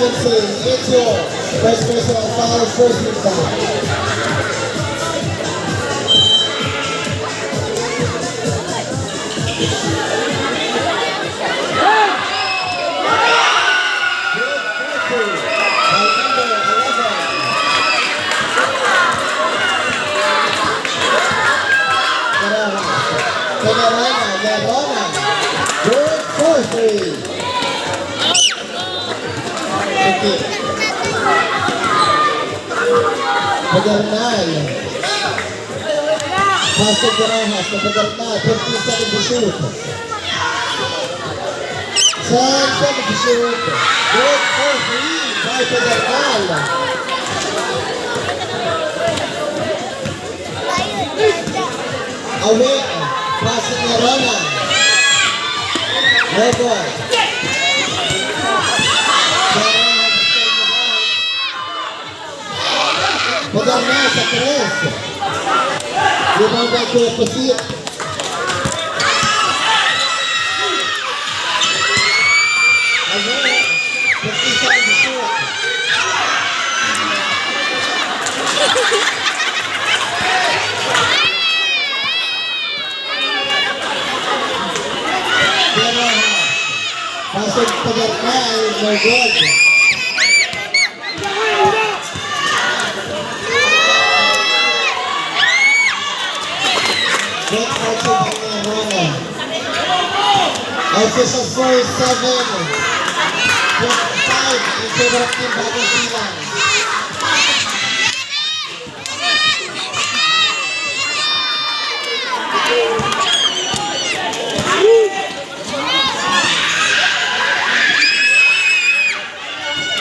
17, it's yours. First personal foul, first rebound. Verona. Good for three. Okay. Pagdarnal. Pass to Barajas. Pagdarnal. 15 seconds to shoot. 10 seconds to shoot. Good for three by Pagdarnal. Away. Pass to Verona. No ball. Pagdarnal sa 3. Rebound back to opposite. Away. 50 seconds to shoot. Pasok Pagdarnal, no good. Good also by Verona. Official score is 7. 5 in favor of Team Bagong Silang.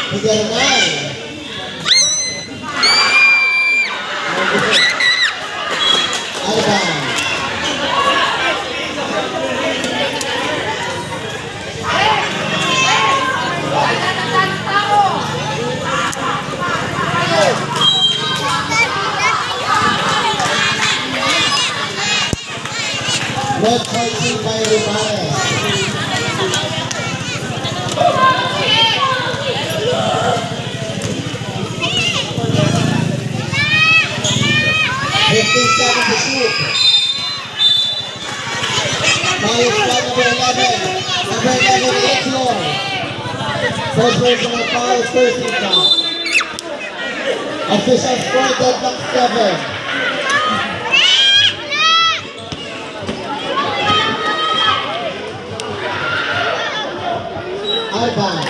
Pagdarnal. Alban. Red card team by Rimares. Seven to shoot. Foul shot number 11. Number 11 is Lord. First personal foul, first rebound. Official score, deadlock 7. Alban.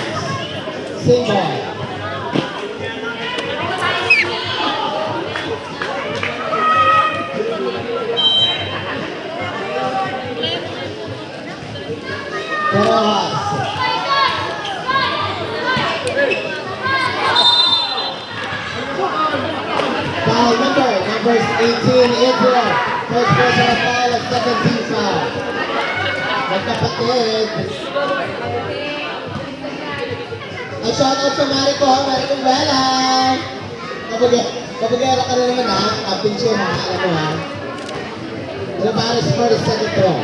Single. Barajas. Foul numbers 18, Israel. First personal foul at 17 foul. Magkapatid. Ang shoutout sa Marico, Marico Vela. Kapagera ka na naman ha, kapin siya ha, alam mo ha. Rimares for the second throw.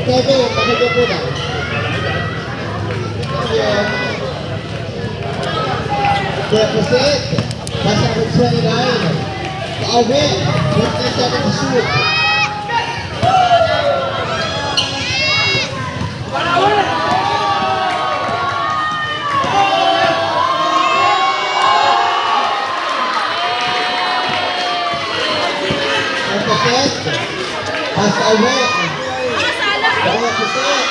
Kevin, pagkakita po na. Deposit. Pass number 29. Away. 50 seconds to shoot. Deposit. Pass away. Deposit.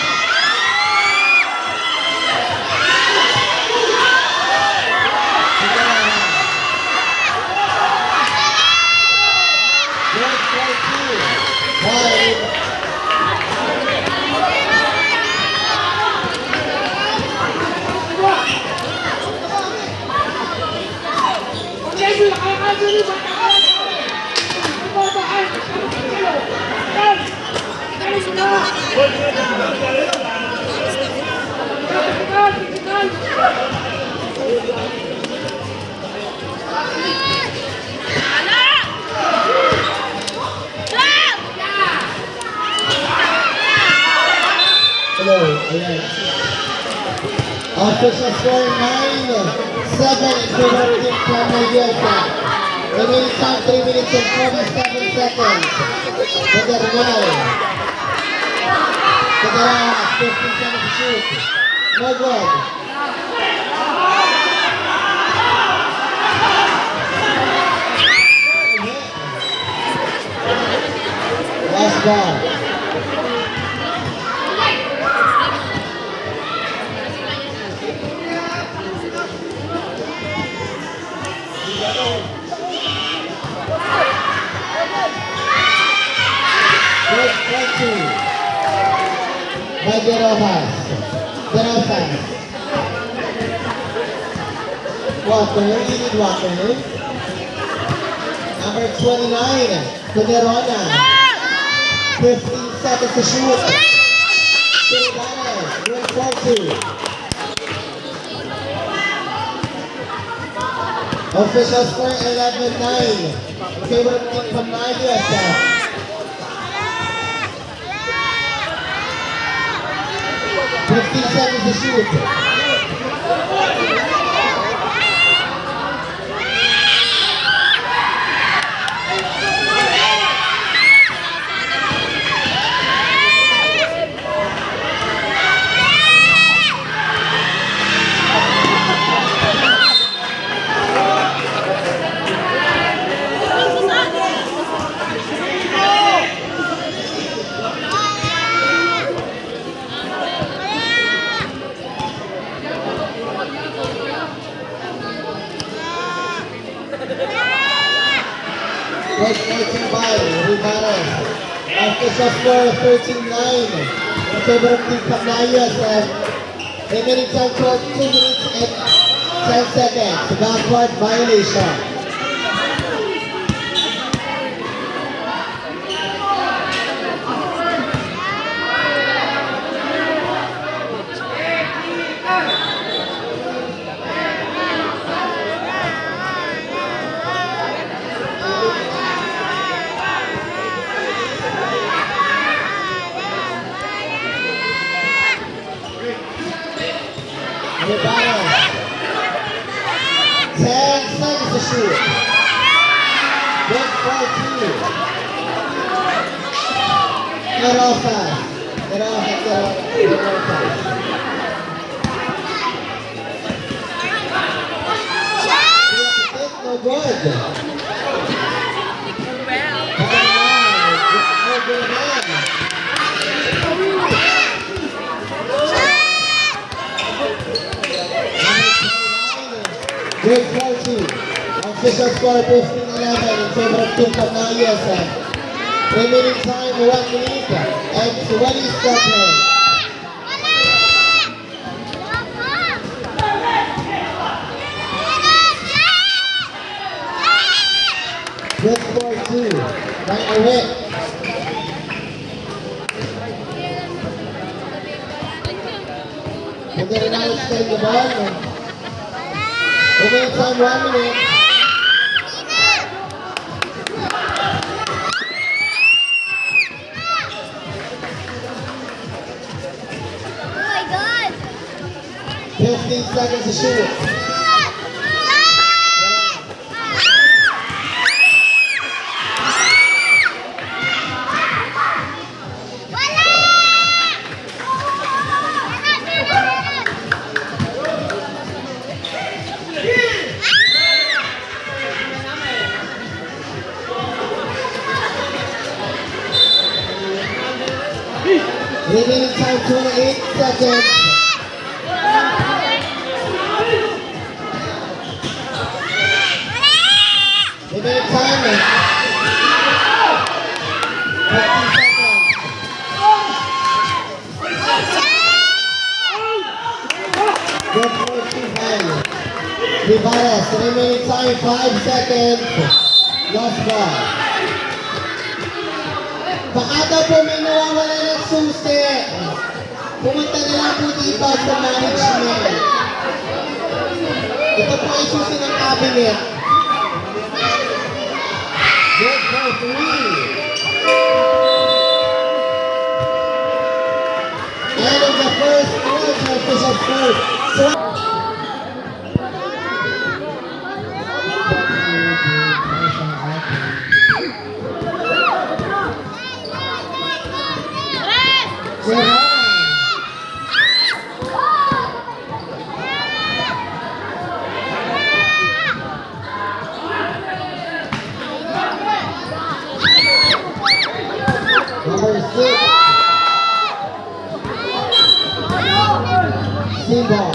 Ayan. Official score 9-7 in favor of Team Camarguesa. Remaining time 3 minutes and 47 seconds. Federal. Federal, 15 seconds to shoot. No good. Last ball. Good 20 by De Rojas. Walker, you need Walker. Number 29, Federona. 15 seconds to shoot. Filibanes, good 40. Official score 11-9 in favor of Team Camarguesa. 15 seconds to shoot. Right, 19 by Rivares. Official score 13-9 in favor of Team Camarguesa. Remaining time 2 minutes and 10 seconds. Backward violation. Rivares. 10 seconds to shoot. Good 42. Get off fast. Get off. No good. Good 40. Official score 15-11 in favor of Team Camarguesa. Remaining time 1 minute and 20 seconds. Good 4-2. Right away. And then now it's taking the ball. Remaining time 1 minute. Oh my God! 15 seconds to shoot. Remaining time 28 seconds. Remaining time 50 seconds. Good 45. Rivares, remaining time 5 seconds. Lost ball. Baka daw po may nawawala ng susi. Pumunta na lang po dito sa management. Ito po ay susi ng cabinet. Good for 3. End of the official score. So, Verona. Number 6. Single.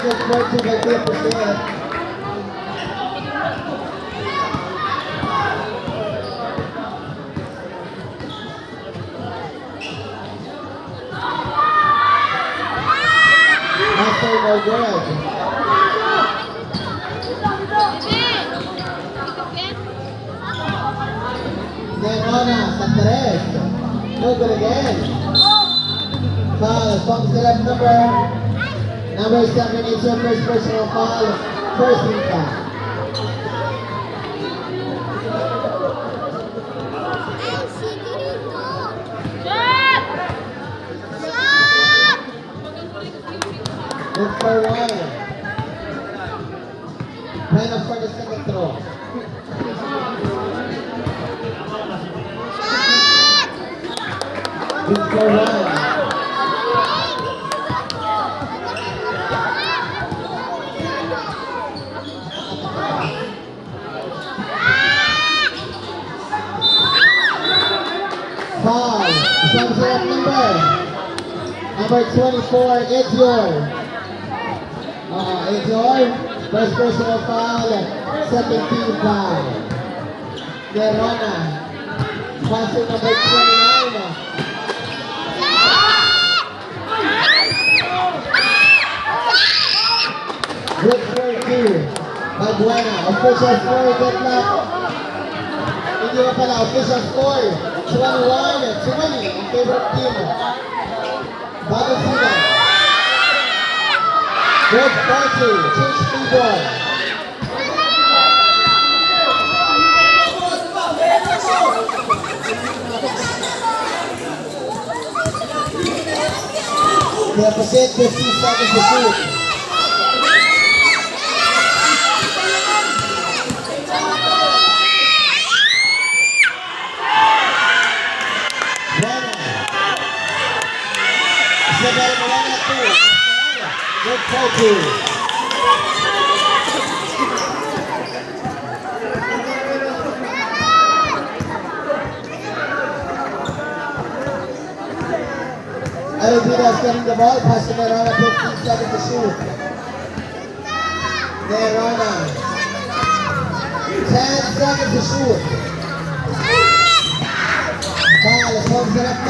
Good fortune by 3%. Master no good. Verona sa 3. No good again. Foul. Pump select number 7. It's your first personal foul. First team foul. Look for one. Line up for the second throw. Look for one. Foul. Thumbs up number 24. It's your. It's your first personal foul. Second team foul. Verona. Passing number 29. Good for two. Baguena. Official score. Good luck. Hindi mo pala. Official score. 21-20 in favor of team. Bago sila. Good fortune. Change people. Deposit 15 seconds to shoot. Good fortune. Alvidas getting the ball, passing Verona 15 seconds to shoot. Verona. 10 seconds to shoot. Ball, home select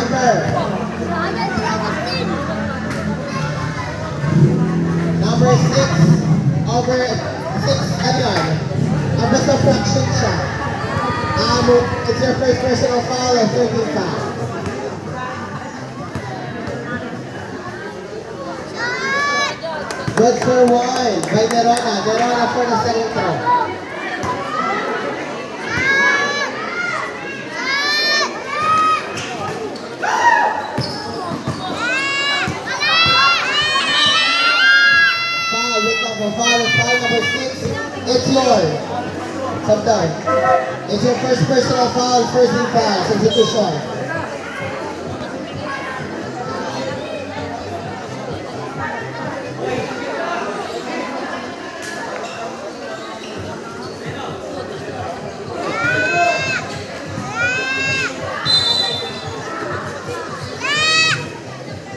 Number 6, over 6, a best of fraction shot. It's your first personal foul and 13 foul. Good for one by Verona. Verona for the second throw. Foul number 6. It's yours. Sometime. It's your first personal foul, first team foul, substitution.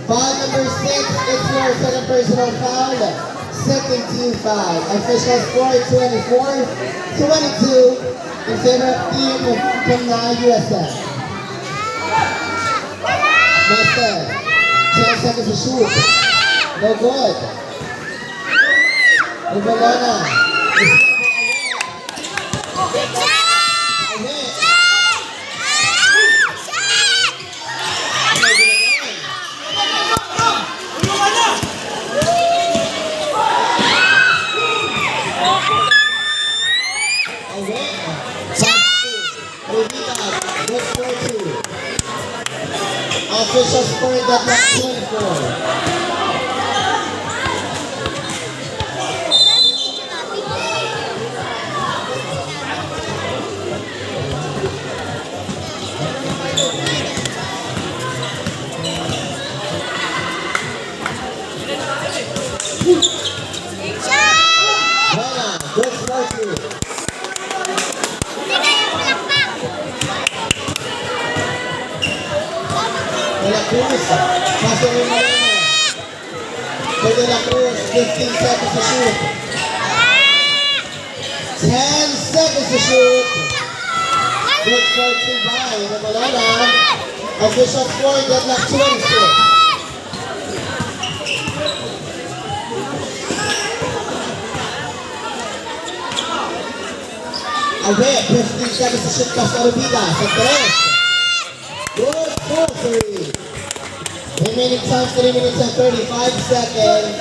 Foul number 6, it's your second personal foul. Second team foul. Official score 24-22 in favor of team from the USF. Master, 10 seconds to shoot. No good. Verona. Away. Official score deadlock 24. Buena, good score too. De La Cruz, paso de Moreno. De La Cruz, 15 seconds to shoot. 10 seconds to shoot. Good score too by Remalona. Official score deadlock 26. Away, 15 seconds to shoot Casarubida sa 3. Good for 3. Remaining time 3 minutes and 35 seconds.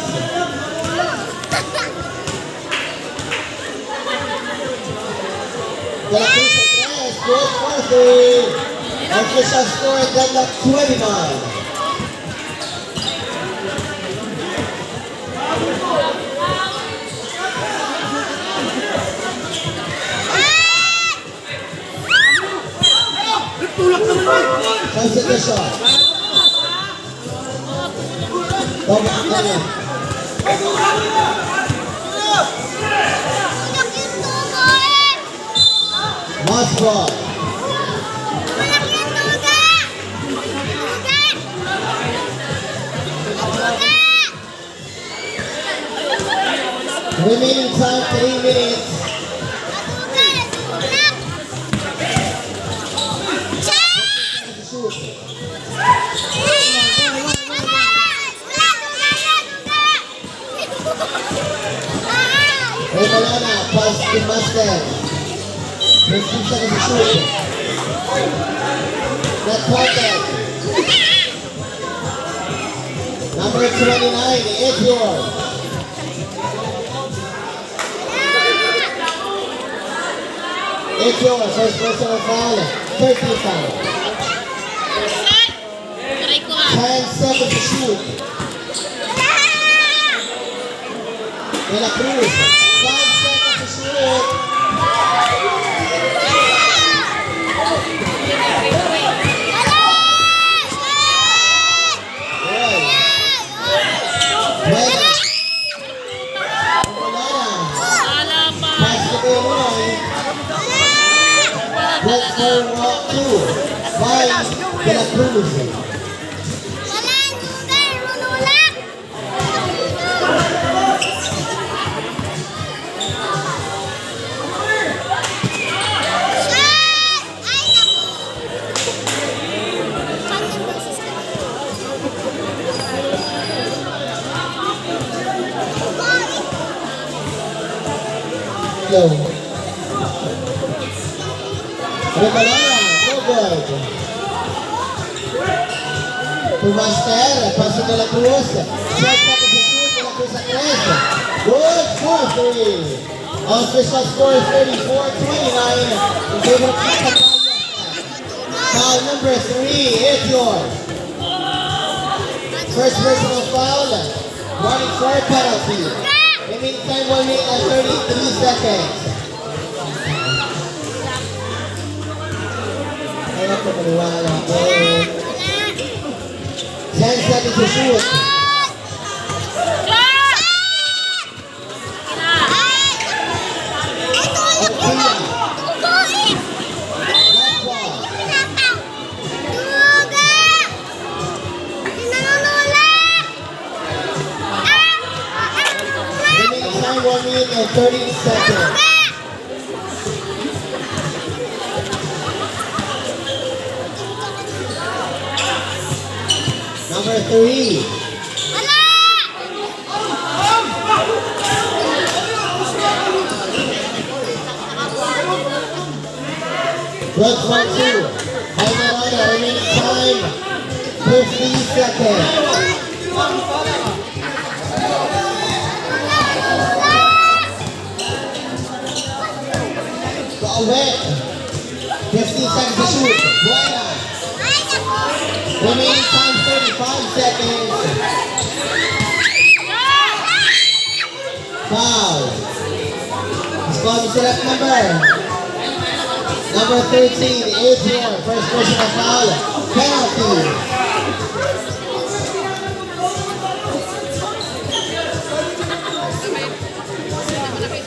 De La Cruz sa 3. Good for 3. Official score deadlock 29. Concentration. Masball. Remaining time 3 minutes. Remalona, pass to Master. 15 seconds to shoot. Not counted. Number 29, it's yours. It's yours. First personal foul. 13 foul. 10 seconds to shoot. De La Cruz. 5 seconds to shoot. Let's go walk 2 by De La Cruz. Go. Remalona, no good. To Master, paso De La Cruz. 6 seconds to shoot, De La Cruz at 3. Good for 3. Official score 34-29. In favor of Catalonia. Foul number 3, it's yours. First personal foul, running for a penalty. Remaining time 1 minute and 33 seconds. Kaya ko maniwala ko. 10 seconds to shoot. Remaining time 1 minute and 30 seconds. Number 3. Good for 2. Remalona, remaining time 50 seconds. Away. 15 seconds to shoot. Buena. Remaining time select number 13, Adrian, first personal foul, penalty.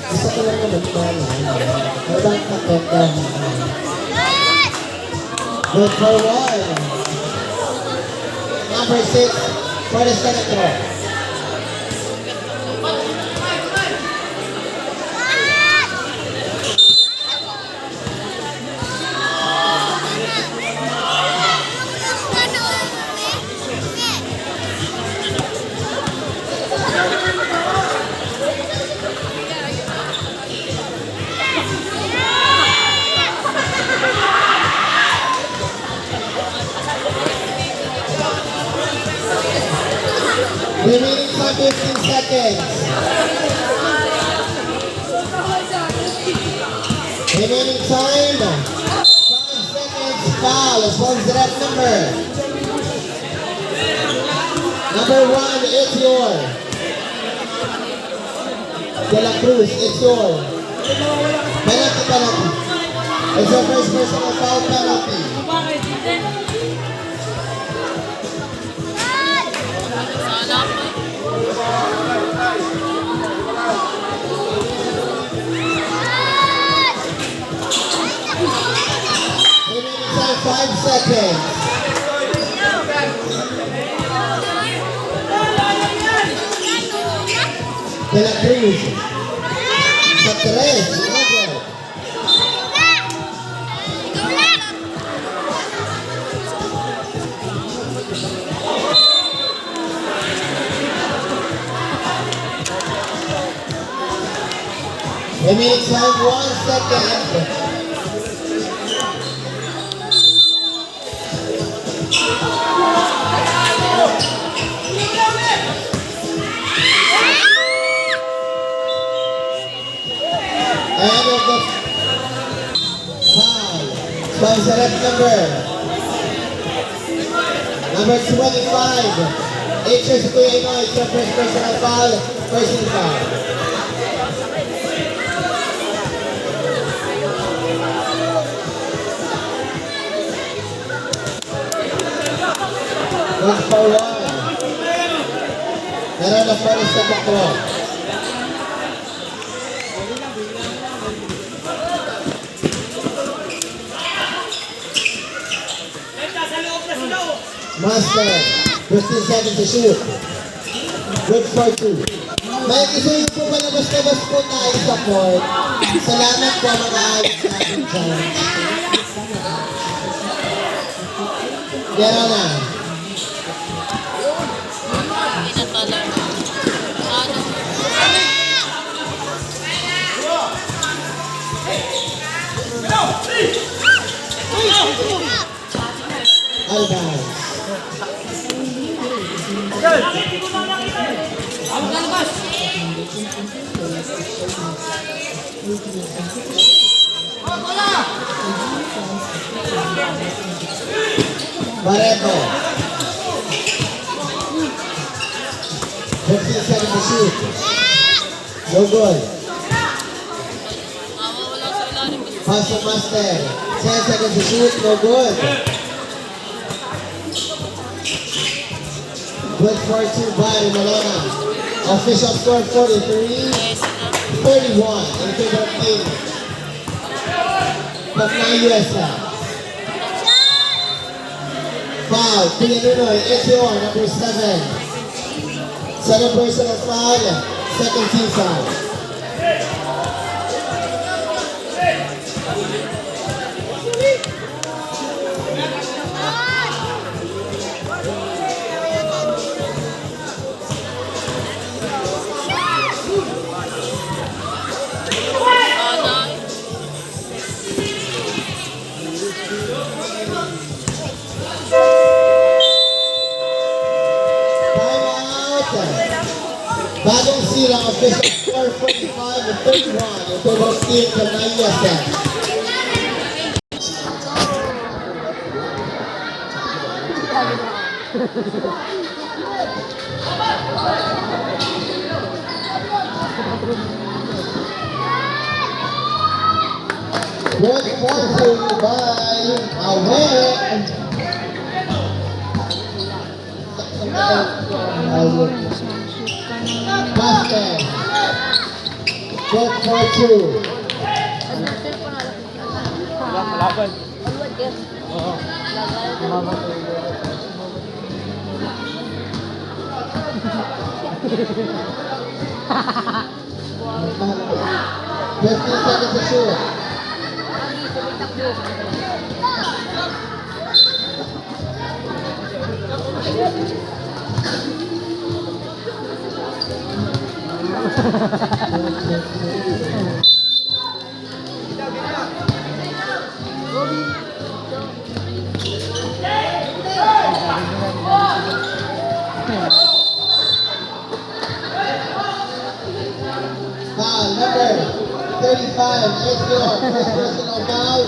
Isa ko lang naman pa Habang takot lang. Good for one. Number 6 for the Senatro. Remaining time 15 seconds. Remaining time 5 seconds. Foul as long as the red number. Number 1, it's your De La Cruz, it's your penalty. It's your first personal foul penalty. Remaining time 5 seconds. De La Cruz. Sa 3. Remaining time 1 second. End of the foul. So select number 25. H.S. Cuyeno, it's your first personal foul, personal foul. Good for one. Meron na pa rin sa baklo. Master, 15 seconds to shoot. Good for 2. May isuyo po palabas-labas po tayo sa court. Salamat po mga ayos natin dyan. Gero na. Albans. Barreto. 15 seconds to shoot. No good. Pass to Master. 10 seconds to shoot. No good. Good for 2 by Malona. Official score 43-31 in favor of team Pagna USL. Foul, Pianunoy, it's your number 7. Second personal foul, second team foul. Bagong silang official score 45-31 in favor of team Pagna USL. Good forcing by Away. Basket. Good for two. Laban. Oo. Fifteen seconds to shoot. Foul number 35. It's your first personal foul.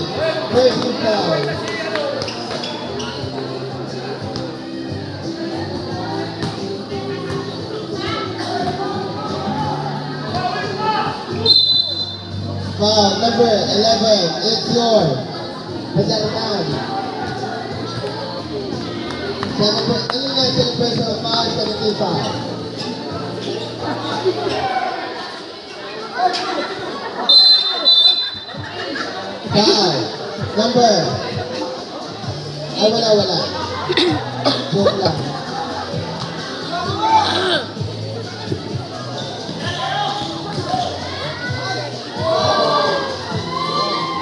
First team foul. Foul number 11. It's your Pagkakatan. Ano nga sila personal foul? 75. Foul number. Ay, wala. Joke lang.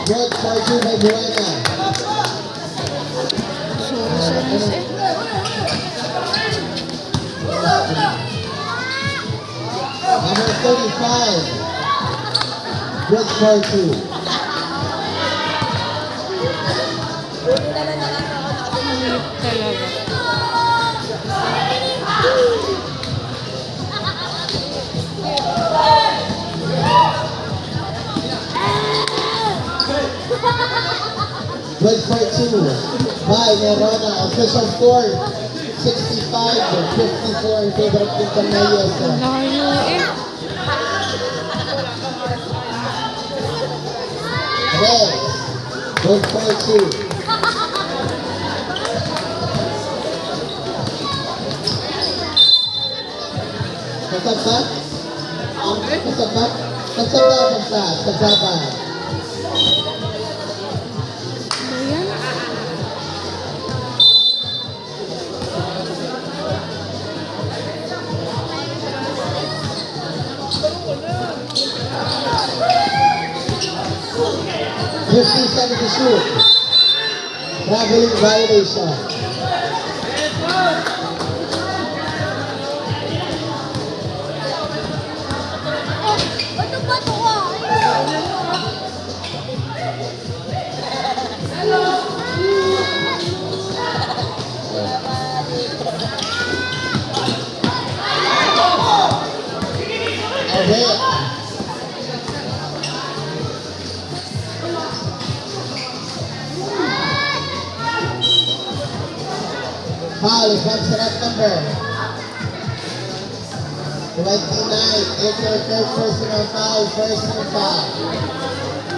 Good for two by Buena. Number 35. Good for two. Good for two by Nerona. Official score 65-54 in favor of Team Canayas. Layo eh. Red. Good for two. Kasabak? Kasabak? Kasabak. Ayan. Fifteen seconds to shoot. Traveling violation. Bato-bato ah. Away. Foul is one select number 29. It's your third personal foul. First team foul.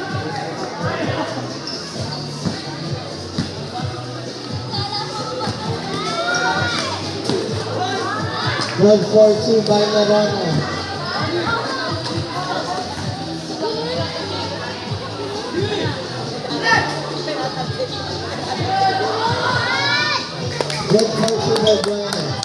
Good for two by Nerona. Good for two by Buena.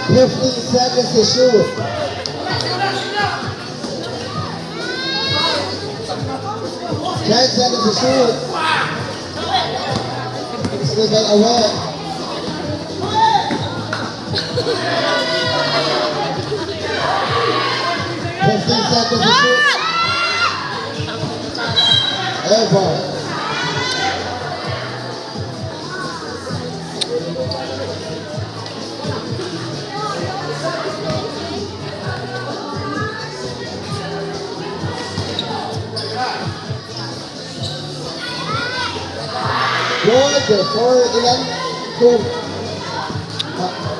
Fifteen seconds to shoot. Ten seconds to shoot. Still got away. Fifteen seconds to shoot. Airball. Good. For ilan? 2.